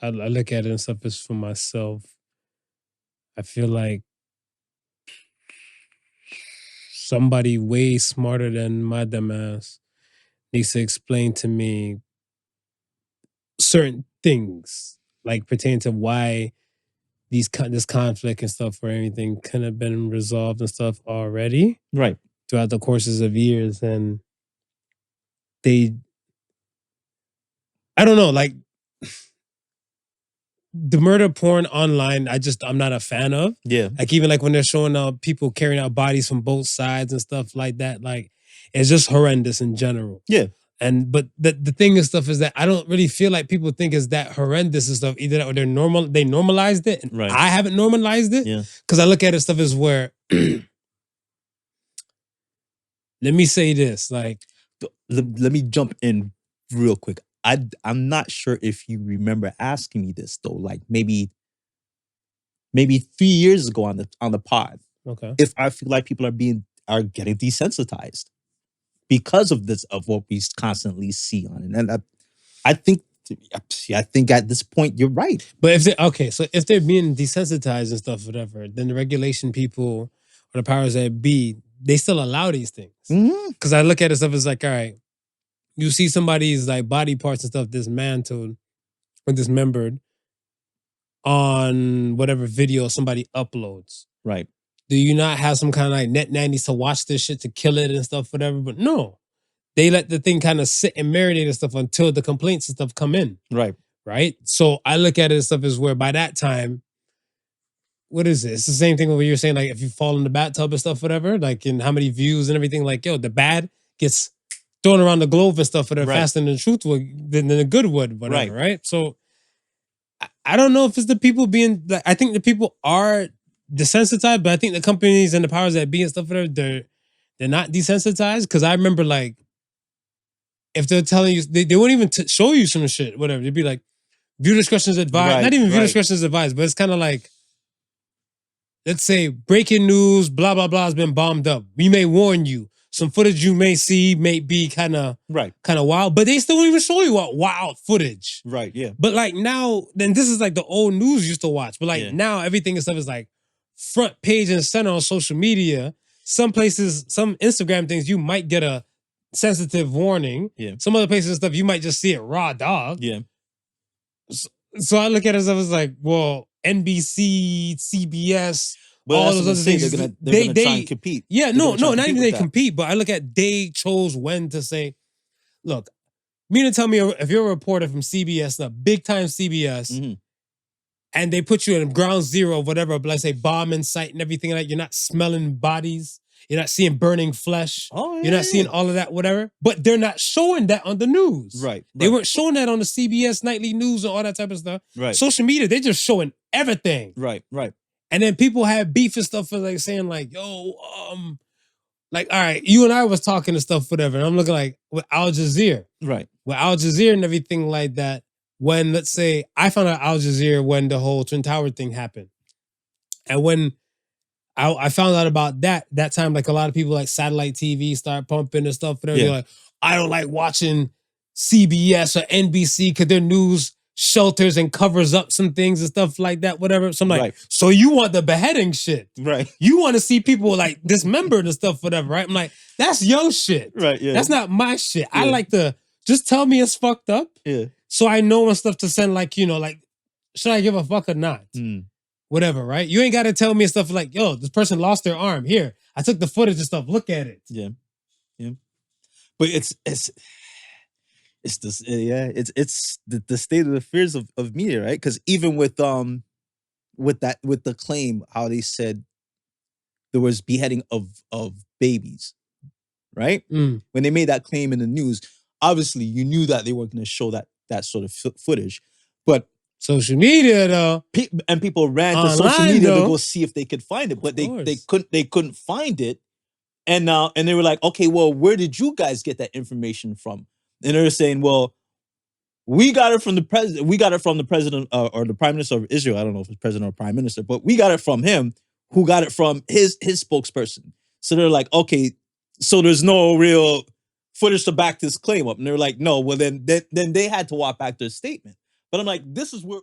I look at it and stuff as for myself. I feel like somebody way smarter than my dumb ass needs to explain to me certain things, like pertaining to why this conflict and stuff or anything could have been resolved and stuff already Right. throughout the courses of years. And they, I don't know, like the murder porn online, I'm not a fan of. Yeah. Like even like when they're showing people carrying out bodies from both sides and stuff like that, like it's just horrendous in general. Yeah. And but the thing and stuff is that I don't really feel like people think it's that horrendous and stuff. Either that or they normalized it, and Right. I haven't normalized it. Yeah. Because I look at it stuff as where let me say this, like Let me jump in real quick. I'm not sure if you remember asking me this though, like maybe 3 years ago on the pod. okay. If I feel like people are getting desensitized because of this, of what we constantly see on it. And I think at this point you're right. But if they're being desensitized and stuff, whatever, then the regulation people or the powers that be, they still allow these things. Because I look at it stuff as like, all right, you see somebody's like body parts and stuff dismantled or dismembered on whatever video somebody uploads. Right. Do you not have some kind of like net nannies to watch this shit to kill it and stuff, whatever? But no, they let the thing kind of sit and marinate and stuff until the complaints and stuff come in. Right. Right. So I look at it as stuff as where by that time, what is it? It's the same thing where you're saying, like, if you fall in the bathtub and stuff, whatever, like in how many views and everything, like, yo, the bad gets thrown around the globe and stuff, whatever, faster than the truth would, than the good would, whatever, right? So I don't know if it's the people being, like, I think the people are desensitized, but I think the companies and the powers that be and stuff, whatever, they're not desensitized. Because I remember, like, if they're telling you, they won't even show you some shit, whatever. They'd be like, view discretion is advised. Not even view discretion is advised, but it's kind of like, let's say breaking news, blah, blah, blah has been bombed up. We may warn you. Some footage you may see may be kind of wild, but they still don't even show you wild footage. Right, yeah. But like now, then this is like the old news used to watch. But like now everything and stuff is like front page and center on social media. Some places, some Instagram things, you might get a sensitive warning. Yeah. Some other places and stuff, you might just see it raw dog. Yeah. So I look at it as I was like, well, NBC, CBS, well, all those other things. They're gonna try and compete. Yeah, not even they compete, but I look at they chose when to say, look, mean to tell me if you're a reporter from CBS, a big time CBS, and they put you in ground zero of whatever, let's say bomb in sight and everything like that, you're not smelling bodies, you're not seeing burning flesh, you're not seeing all of that, whatever. But they're not showing that on the news. Right. They weren't showing that on the CBS nightly news and all that type of stuff. Right. Social media, they're just showing everything. Right. And then people have beef and stuff for like saying like, yo, like, all right, you and I was talking and stuff, whatever. And I'm looking like with Al Jazeera. Right. With Al Jazeera and everything like that. When, let's say, I found out Al Jazeera when the whole Twin Tower thing happened. And when I found out about that time, like a lot of people like satellite TV start pumping and stuff. Whatever. They're like, I don't like watching CBS or NBC because their news shelters and covers up some things and stuff like that, whatever. So I'm like, so you want the beheading shit. Right. You want to see people like dismembered and stuff, whatever, right? I'm like, that's your shit. Right, yeah. That's not my shit. I like to just tell me it's fucked up. Yeah. So I know and stuff to send like, you know, like, should I give a fuck or not? Whatever, right? You ain't got to tell me stuff like, yo, this person lost their arm. Here, I took the footage and stuff. Look at it. Yeah. But it's this, it's the state of affairs of media, right? Because even with the claim, how they said there was beheading of babies, right? When they made that claim in the news, obviously you knew that they weren't going to show that sort of footage, but social media though, and people ran to social media to go see if they could find it, but they couldn't find it, and they were like, okay, well, where did you guys get that information from? And they were saying, well, we got it from the president. We got it from the president or the prime minister of Israel. I don't know if it's president or prime minister, but we got it from him, who got it from his spokesperson. So they're like, okay, so there's no real footage to back this claim up. And they were like, no, well then they had to walk back their statement. But I'm like, this is where